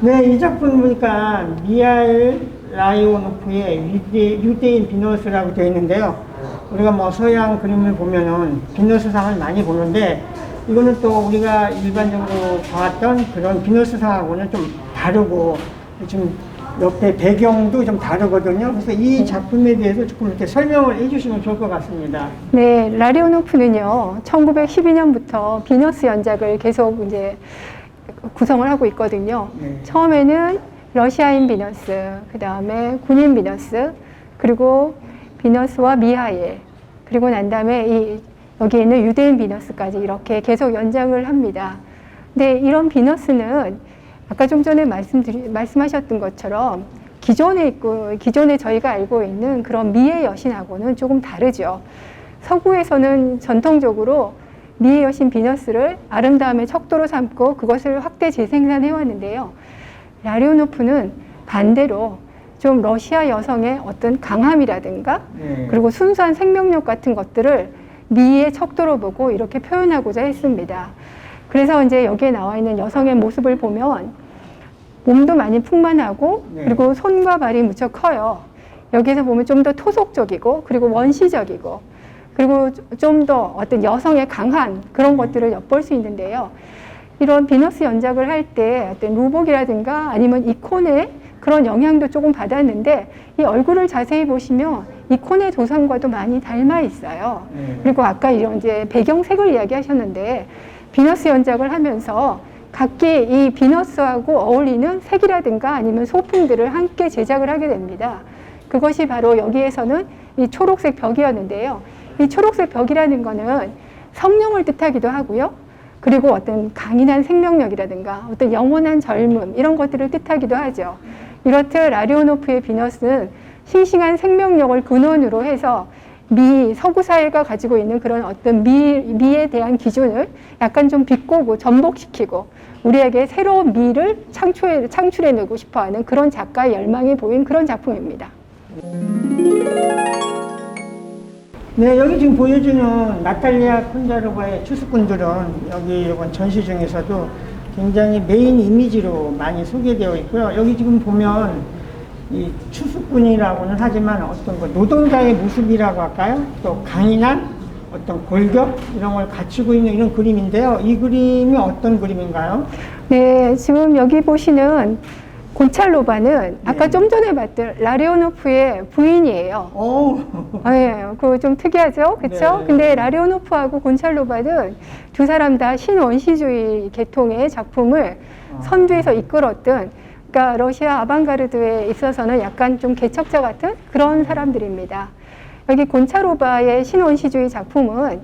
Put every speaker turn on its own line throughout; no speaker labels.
네, 이 작품 보니까 미하일 라이오노프의 유대인 비너스라고 되어 있는데요. 우리가 뭐 서양 그림을 보면은 비너스상을 많이 보는데 이거는 또 우리가 일반적으로 봐왔던 그런 비너스상하고는 좀 다르고 좀 옆에 배경도 좀 다르거든요. 그래서 이 작품에 대해서 조금 이렇게 설명을 해주시면 좋을 것 같습니다.
네, 라리오노프는요, 1912년부터 비너스 연작을 계속 이제 구성을 하고 있거든요.
네.
처음에는 러시아인 비너스, 그 다음에 군인 비너스, 그리고 비너스와 미하일, 그리고 난 다음에 여기 있는 유대인 비너스까지 이렇게 계속 연장을 합니다. 근데 이런 비너스는 아까 좀 전에 말씀하셨던 것처럼 기존에 저희가 알고 있는 그런 미의 여신하고는 조금 다르죠. 서구에서는 전통적으로 미의 여신 비너스를 아름다움의 척도로 삼고 그것을 확대 재생산해 왔는데요. 라리오노프는 반대로 좀 러시아 여성의 어떤 강함이라든가 그리고 순수한 생명력 같은 것들을 미의 척도로 보고 이렇게 표현하고자 했습니다. 그래서 이제 여기에 나와 있는 여성의 모습을 보면 몸도 많이 풍만하고 그리고 손과 발이 무척 커요. 여기에서 보면 좀 더 토속적이고 그리고 원시적이고 그리고 좀 더 어떤 여성의 강한 그런 것들을 엿볼 수 있는데요. 이런 비너스 연작을 할 때 어떤 루복이라든가 아니면 이콘의 그런 영향도 조금 받았는데 이 얼굴을 자세히 보시면 이콘의 조상과도 많이 닮아 있어요. 그리고 아까 이런 이제 배경색을 이야기하셨는데 비너스 연작을 하면서 각기 이 비너스하고 어울리는 색이라든가 아니면 소품들을 함께 제작을 하게 됩니다. 그것이 바로 여기에서는 이 초록색 벽이었는데요. 이 초록색 벽이라는 거는 성령을 뜻하기도 하고요. 그리고 어떤 강인한 생명력이라든가 어떤 영원한 젊음 이런 것들을 뜻하기도 하죠. 이렇듯 라리오노프의 비너스는 싱싱한 생명력을 근원으로 해서 서구 사회가 가지고 있는 그런 어떤 미에 대한 기준을 약간 좀 비꼬고 전복시키고 우리에게 새로운 미를 창출해내고 싶어하는 그런 작가의 열망이 보인 그런 작품입니다.
네, 여기 지금 보여주는 나탈리아 콘자로바의 추수꾼들은 여기 이번 전시 중에서도 굉장히 메인 이미지로 많이 소개되어 있고요. 여기 지금 보면 이 추수꾼이라고는 하지만 어떤 노동자의 모습이라고 할까요? 또 강인한 어떤 골격 이런 걸 갖추고 있는 이런 그림인데요. 이 그림이 어떤 그림인가요?
네, 지금 여기 보시는 곤찰로바는 아까 좀 전에 봤던 라리오노프의 부인이에요. 네, 그거 좀 특이하죠? 그렇죠?
네.
근데 라리오노프하고 곤찰로바는 두 사람 다 신원시주의 계통의 작품을 선두에서 이끌었던 그러니까 러시아 아방가르드에 있어서는 약간 좀 개척자 같은 그런 사람들입니다. 여기 곤차로바의 신원시주의 작품은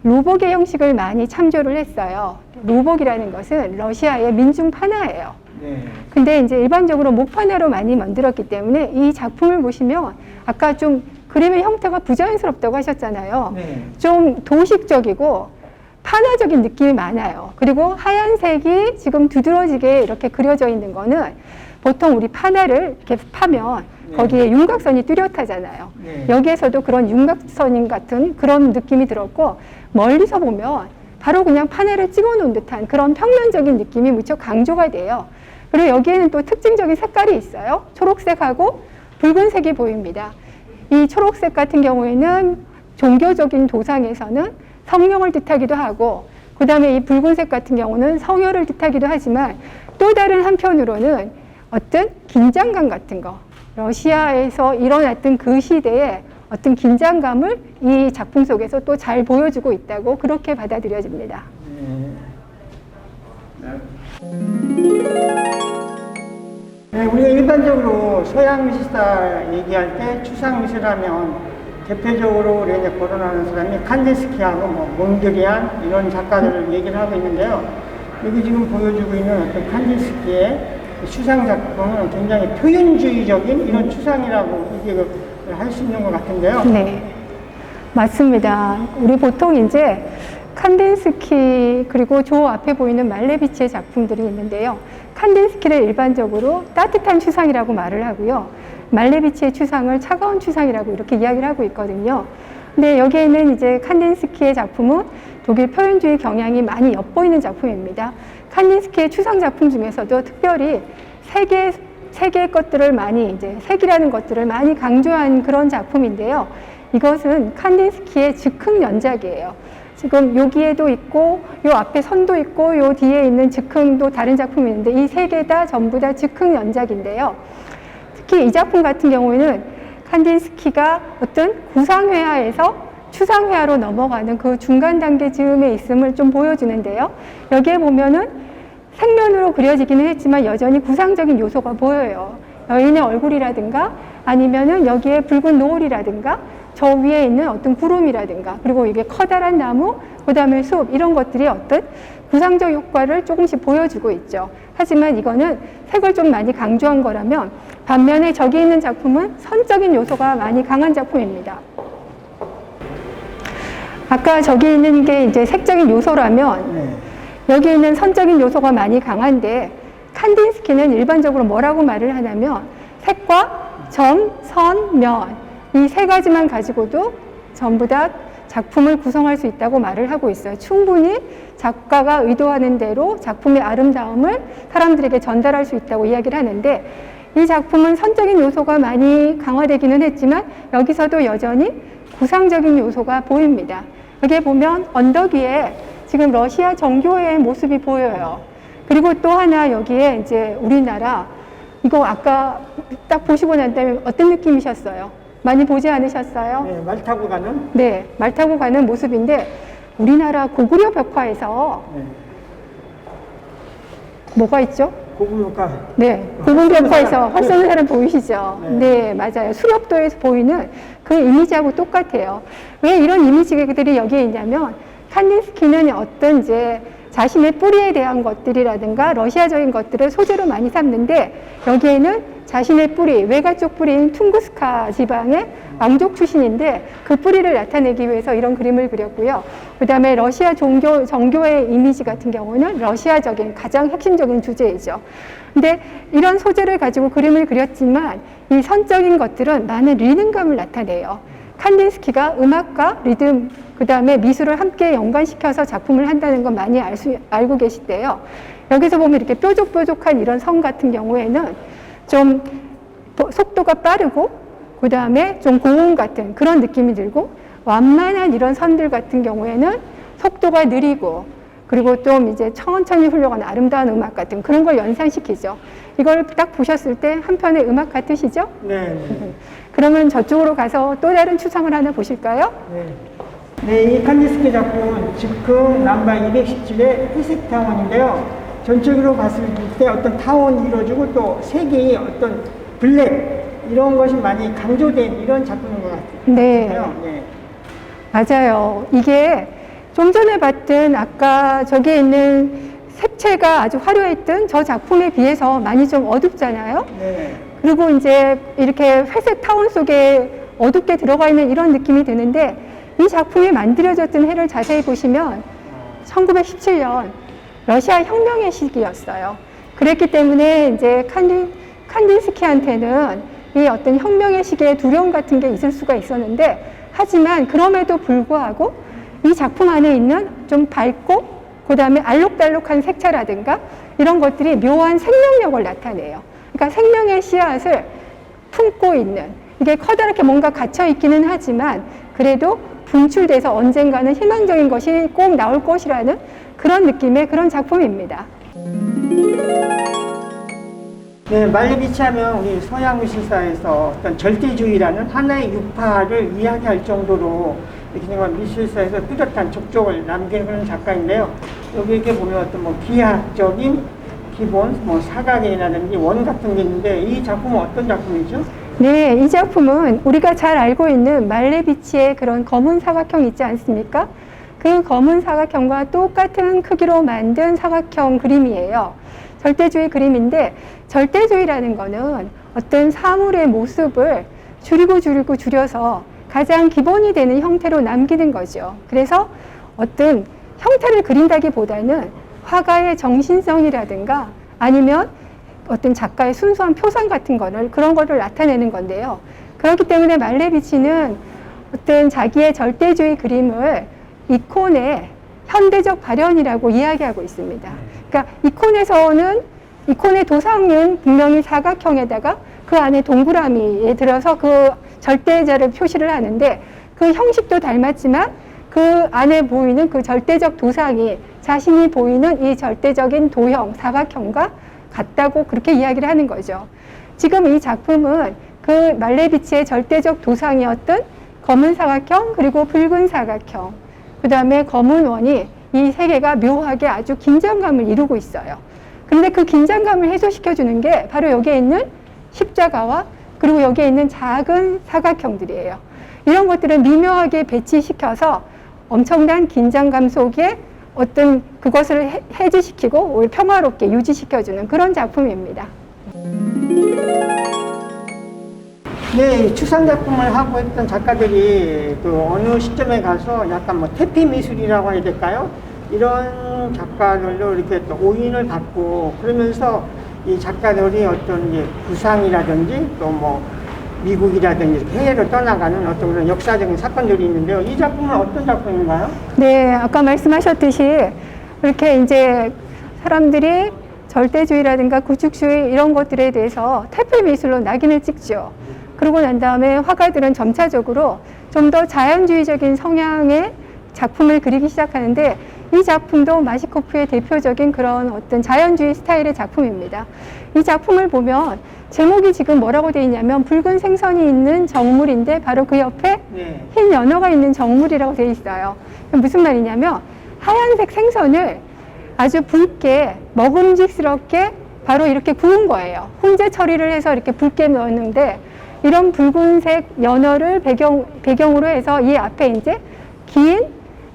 루복의 형식을 많이 참조를 했어요. 루복이라는 것은 러시아의 민중 판화예요. 근데 이제 일반적으로 목판화로 많이 만들었기 때문에 이 작품을 보시면 아까 좀 그림의 형태가 부자연스럽다고 하셨잖아요. 좀 도식적이고 판화적인 느낌이 많아요. 그리고 하얀색이 지금 두드러지게 이렇게 그려져 있는 거는 보통 우리 판화를 이렇게 파면 거기에 윤곽선이 뚜렷하잖아요. 여기에서도 그런 윤곽선 같은 그런 느낌이 들었고 멀리서 보면 바로 그냥 판화를 찍어 놓은 듯한 그런 평면적인 느낌이 무척 강조가 돼요. 그리고 여기에는 또 특징적인 색깔이 있어요. 초록색하고 붉은색이 보입니다. 이 초록색 같은 경우에는 종교적인 도상에서는 성령을 뜻하기도 하고 그 다음에 이 붉은색 같은 경우는 성혈을 뜻하기도 하지만 또 다른 한편으로는 어떤 긴장감 같은 거 러시아에서 일어났던 그 시대에 어떤 긴장감을 이 작품 속에서 또 잘 보여주고 있다고 그렇게 받아들여집니다.
네, 우리가 일반적으로 서양 미술사 얘기할 때 추상 미술하면 대표적으로 우리가 이제 거론하는 사람이 칸디스키하고 몬드리안 이런 작가들을 얘기를 하고 있는데요. 여기 지금 보여주고 있는 어떤 칸디스키의 추상 작품은 굉장히 표현주의적인 이런 추상이라고 얘기를 할 수 있는 것 같은데요.
네, 맞습니다. 우리 보통 이제 칸딘스키 그리고 저 앞에 보이는 말레비치의 작품들이 있는데요. 칸딘스키를 일반적으로 따뜻한 추상이라고 말을 하고요. 말레비치의 추상을 차가운 추상이라고 이렇게 이야기를 하고 있거든요. 근데 여기에 있는 이제 칸딘스키의 작품은 독일 표현주의 경향이 많이 엿보이는 작품입니다. 칸딘스키의 추상 작품 중에서도 특별히 세계의 것들을 많이 이제 색이라는 것들을 많이 강조한 그런 작품인데요. 이것은 칸딘스키의 즉흥 연작이에요. 지금 여기에도 있고 요 앞에 선도 있고 요 뒤에 있는 즉흥도 다른 작품이 있는데 이 세 개 다 전부 다 즉흥 연작인데요. 특히 이 작품 같은 경우에는 칸딘스키가 어떤 구상회화에서 추상회화로 넘어가는 그 중간 단계 즈음에 있음을 좀 보여주는데요. 여기에 보면은 색면으로 그려지기는 했지만 여전히 구상적인 요소가 보여요. 여인의 얼굴이라든가 아니면은 여기에 붉은 노을이라든가 저 위에 있는 어떤 구름이라든가 그리고 이게 커다란 나무, 그 다음에 숲 이런 것들이 어떤 구상적 효과를 조금씩 보여주고 있죠. 하지만 이거는 색을 좀 많이 강조한 거라면 반면에 저기 있는 작품은 선적인 요소가 많이 강한 작품입니다. 아까 저기 있는 게 이제 색적인 요소라면
네.
여기 있는 선적인 요소가 많이 강한데 칸딘스키는 일반적으로 뭐라고 말을 하냐면 색과 점, 선, 면 이 세 가지만 가지고도 전부 다 작품을 구성할 수 있다고 말을 하고 있어요. 충분히 작가가 의도하는 대로 작품의 아름다움을 사람들에게 전달할 수 있다고 이야기를 하는데 이 작품은 선적인 요소가 많이 강화되기는 했지만 여기서도 여전히 구상적인 요소가 보입니다. 여기에 보면 언덕 위에 지금 러시아 정교회의 모습이 보여요. 그리고 또 하나 여기에 이제 우리나라 이거 아까 딱 보시고 난 다음에 어떤 느낌이셨어요? 많이 보지 않으셨어요?
네, 말 타고 가는?
네, 말 타고 가는 모습인데 우리나라 고구려 벽화에서
네.
뭐가 있죠?
고구려가.
네, 고구려 벽화에서
사람.
활 쏘는 사람 보이시죠?
네.
네, 맞아요. 수렵도에서 보이는 그 이미지하고 똑같아요. 왜 이런 이미지들이 여기에 있냐면 칸딘스키는 어떤 이제 자신의 뿌리에 대한 것들이라든가 러시아적인 것들을 소재로 많이 삼는데 여기에는 자신의 뿌리, 외가 쪽 뿌리인 퉁구스카 지방의 왕족 출신인데 그 뿌리를 나타내기 위해서 이런 그림을 그렸고요. 그 다음에 러시아 정교의 이미지 같은 경우는 러시아적인 가장 핵심적인 주제이죠. 근데 이런 소재를 가지고 그림을 그렸지만 이 선적인 것들은 많은 리듬감을 나타내요. 칸딘스키가 음악과 리듬, 그 다음에 미술을 함께 연관시켜서 작품을 한다는 건 많이 알고 계시대요. 여기서 보면 이렇게 뾰족뾰족한 이런 선 같은 경우에는 좀 속도가 빠르고 그 다음에 좀 고음 같은 그런 느낌이 들고 완만한 이런 선들 같은 경우에는 속도가 느리고 그리고 좀 이제 천천히 흘러가는 아름다운 음악 같은 그런 걸 연상시키죠. 이걸 딱 보셨을 때 한편의 음악 같으시죠?
네. 네.
그러면 저쪽으로 가서 또 다른 추상을 하나 보실까요?
네. 네, 이 칸딘스키 작품은 즉흥 남바 217의 회색 타원인데요. 전적으로 봤을 때 어떤 타원이 이루어지고 또 색이 어떤 블랙 이런 것이 많이 강조된 이런 작품인 것 같아요.
네.
네.
맞아요. 이게 좀 전에 봤던 아까 저기에 있는 색채가 아주 화려했던 저 작품에 비해서 많이 좀 어둡잖아요.
네.
그리고 이제 이렇게 회색 타원 속에 어둡게 들어가 있는 이런 느낌이 드는데 이 작품이 만들어졌던 해를 자세히 보시면 1917년 러시아 혁명의 시기였어요. 그랬기 때문에 이제 칸딘스키한테는 이 어떤 혁명의 시기에 두려움 같은 게 있을 수가 있었는데 하지만 그럼에도 불구하고 이 작품 안에 있는 좀 밝고 그 다음에 알록달록한 색채라든가 이런 것들이 묘한 생명력을 나타내요. 그러니까 생명의 씨앗을 품고 있는 이게 커다랗게 뭔가 갇혀 있기는 하지만 그래도 분출돼서 언젠가는 희망적인 것이 꼭 나올 것이라는 그런 느낌의 그런 작품입니다.
네, 말레비치 하면 우리 서양 미술사에서 어떤 절대주의라는 하나의 유파를 이야기할 정도로 이렇게 미술사에서 뚜렷한 족적을 남긴 그런 작가인데요. 여기 이렇게 보면 어떤 뭐 기하학적인 기본, 뭐 사각이라든지 원 같은 게 있는데 이 작품은 어떤 작품이죠?
네, 이 작품은 우리가 잘 알고 있는 말레비치의 그런 검은 사각형 있지 않습니까? 그 검은 사각형과 똑같은 크기로 만든 사각형 그림이에요. 절대주의 그림인데 절대주의라는 거는 어떤 사물의 모습을 줄여서 가장 기본이 되는 형태로 남기는 거죠. 그래서 어떤 형태를 그린다기보다는 화가의 정신성이라든가 아니면 어떤 작가의 순수한 표상 같은 거를 그런 거를 나타내는 건데요. 그렇기 때문에 말레비치는 어떤 자기의 절대주의 그림을 이콘의 현대적 발현이라고 이야기하고 있습니다. 그러니까 이콘에서는 이콘의 도상은 분명히 사각형에다가 그 안에 동그라미에 들어서 그 절대자를 표시를 하는데 그 형식도 닮았지만 그 안에 보이는 그 절대적 도상이 자신이 보이는 이 절대적인 도형, 사각형과 같다고 그렇게 이야기를 하는 거죠. 지금 이 작품은 그 말레비치의 절대적 도상이었던 검은 사각형, 그리고 붉은 사각형, 그 다음에 검은 원이 이 세 개가 묘하게 아주 긴장감을 이루고 있어요. 그런데 그 긴장감을 해소시켜주는 게 바로 여기에 있는 십자가와 그리고 여기에 있는 작은 사각형들이에요. 이런 것들을 미묘하게 배치시켜서 엄청난 긴장감 속에 어떤 그것을 해지시키고 오히려 평화롭게 유지시켜주는 그런 작품입니다.
네, 추상 작품을 하고 있던 작가들이 또 어느 시점에 가서 약간 뭐 퇴폐 미술이라고 해야 될까요? 이런 작가들로 이렇게 또 오인을 받고 그러면서 이 작가들이 어떤 이제 부상이라든지 또 뭐 미국이라든지 해외로 떠나가는 어떤 그런 역사적인 사건들이 있는데요. 이 작품은 어떤 작품인가요?
네, 아까 말씀하셨듯이 이렇게 이제 사람들이 절대주의라든가 구축주의 이런 것들에 대해서 퇴폐 미술로 낙인을 찍죠. 그러고 난 다음에 화가들은 점차적으로 좀 더 자연주의적인 성향의 작품을 그리기 시작하는데 이 작품도 마시코프의 대표적인 그런 어떤 자연주의 스타일의 작품입니다. 이 작품을 보면 제목이 지금 뭐라고 되어 있냐면 붉은 생선이 있는 정물인데 바로 그 옆에
네.
흰 연어가 있는 정물이라고 되어 있어요. 무슨 말이냐면 하얀색 생선을 아주 붉게 먹음직스럽게 바로 이렇게 구운 거예요. 훈제 처리를 해서 이렇게 붉게 넣었는데 이런 붉은색 연어를 배경으로 해서 이 앞에 이제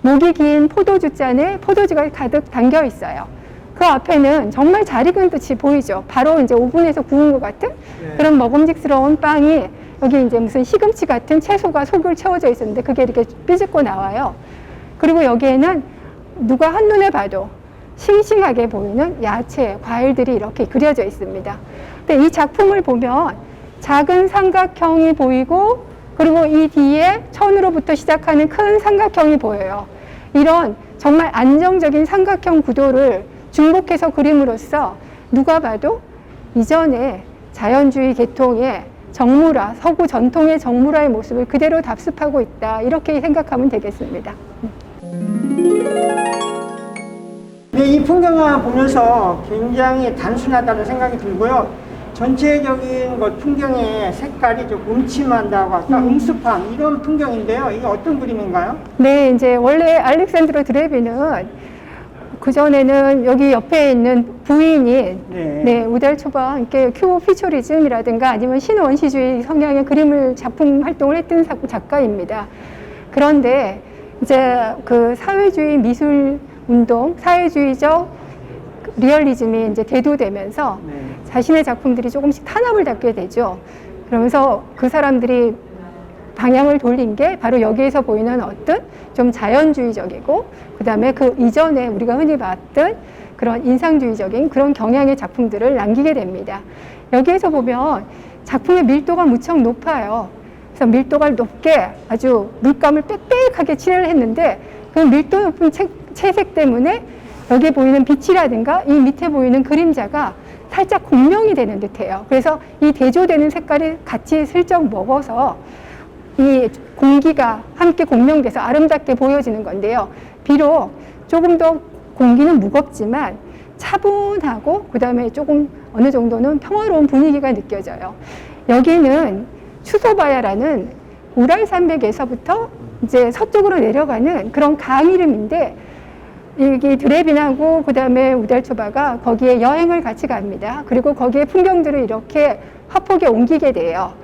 목이 긴 포도주 잔에 포도주가 가득 담겨 있어요. 그 앞에는 정말 잘 익은 듯이 보이죠. 바로 이제 오븐에서 구운 것 같은 그런 먹음직스러운 빵이 여기 이제 무슨 시금치 같은 채소가 속을 채워져 있었는데 그게 이렇게 삐집고 나와요. 그리고 여기에는 누가 한눈에 봐도 싱싱하게 보이는 야채, 과일들이 이렇게 그려져 있습니다. 근데 이 작품을 보면 작은 삼각형이 보이고 그리고 이 뒤에 천으로부터 시작하는 큰 삼각형이 보여요. 이런 정말 안정적인 삼각형 구도를 중복해서 그림으로써 누가 봐도 이전에 자연주의 계통의 정물화, 서구 전통의 정물화의 모습을 그대로 답습하고 있다. 이렇게 생각하면 되겠습니다.
네, 이 풍경을 보면서 굉장히 단순하다는 생각이 들고요. 전체적인 것 풍경의 색깔이 좀 음침하다고 할까, 음습한 이런 풍경인데요. 이게 어떤 그림인가요?
네, 이제 원래 알렉산드로 드레비는 그전에는 여기 옆에 있는 부인이 우달초바 이렇게 큐브 피처리즘이라든가 아니면 신원시주의 성향의 그림을 작품 활동을 했던 작가입니다. 그런데 이제 그 사회주의 미술 운동, 사회주의적 리얼리즘이 이제 대두되면서 자신의 작품들이 조금씩 탄압을 받게 되죠. 그러면서 그 사람들이 방향을 돌린 게 바로 여기에서 보이는 어떤 좀 자연주의적이고 그 다음에 그 이전에 우리가 흔히 봤던 그런 인상주의적인 그런 경향의 작품들을 남기게 됩니다. 여기에서 보면 작품의 밀도가 무척 높아요. 그래서 밀도가 높게 아주 물감을 빽빽하게 칠을 했는데 그 밀도 높은 채색 때문에 여기에 보이는 빛이라든가 이 밑에 보이는 그림자가 살짝 공명이 되는 듯해요. 그래서 이 대조되는 색깔이 같이 슬쩍 먹어서 이 공기가 함께 공명돼서 아름답게 보여지는 건데요. 비록 조금 더 공기는 무겁지만 차분하고 그 다음에 조금 어느 정도는 평화로운 분위기가 느껴져요. 여기는 추소바야라는 우랄 산맥에서부터 이제 서쪽으로 내려가는 그런 강 이름인데 여기 드레빈하고 그 다음에 우달초바가 거기에 여행을 같이 갑니다. 그리고 거기에 풍경들을 이렇게 화폭에 옮기게 돼요.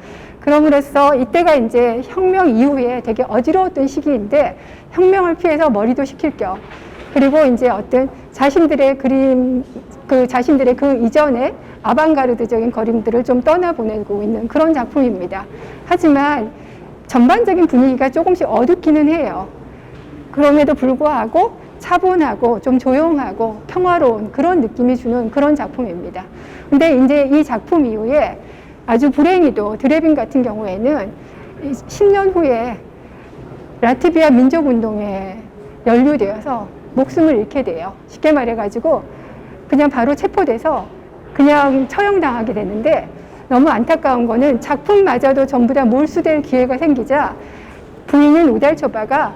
그럼으로써 이때가 이제 혁명 이후에 되게 어지러웠던 시기인데 혁명을 피해서 머리도 식힐 겸 그리고 이제 어떤 자신들의 그림, 자신들의 그 이전에 아방가르드적인 그림들을 좀 떠나보내고 있는 그런 작품입니다. 하지만 전반적인 분위기가 조금씩 어둡기는 해요. 그럼에도 불구하고 차분하고 좀 조용하고 평화로운 그런 느낌이 주는 그런 작품입니다. 근데 이제 이 작품 이후에 아주 불행히도 드레빈 같은 경우에는 10년 후에 라트비아 민족운동에 연루되어서 목숨을 잃게 돼요. 쉽게 말해가지고 그냥 바로 체포돼서 그냥 처형당하게 되는데 너무 안타까운 거는 작품마저도 전부 다 몰수될 기회가 생기자 부인인 우달초바가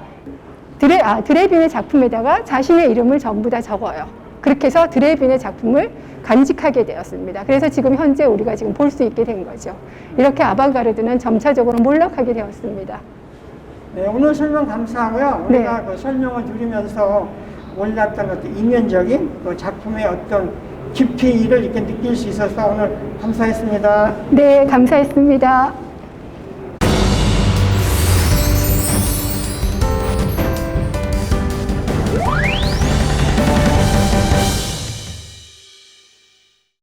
드레빈의 작품에다가 자신의 이름을 전부 다 적어요. 그렇게 해서 드레빈의 작품을 간직하게 되었습니다. 그래서 지금 현재 우리가 지금 볼 수 있게 된 거죠. 이렇게 아방가르드는 점차적으로 몰락하게 되었습니다.
네, 오늘 설명 감사하고요. 우리가
네.
그 설명을 들으면서 몰랐던 어떤 이면적인 그 작품의 어떤 깊이를 이렇게 느낄 수 있어서 오늘 감사했습니다.
네, 감사했습니다.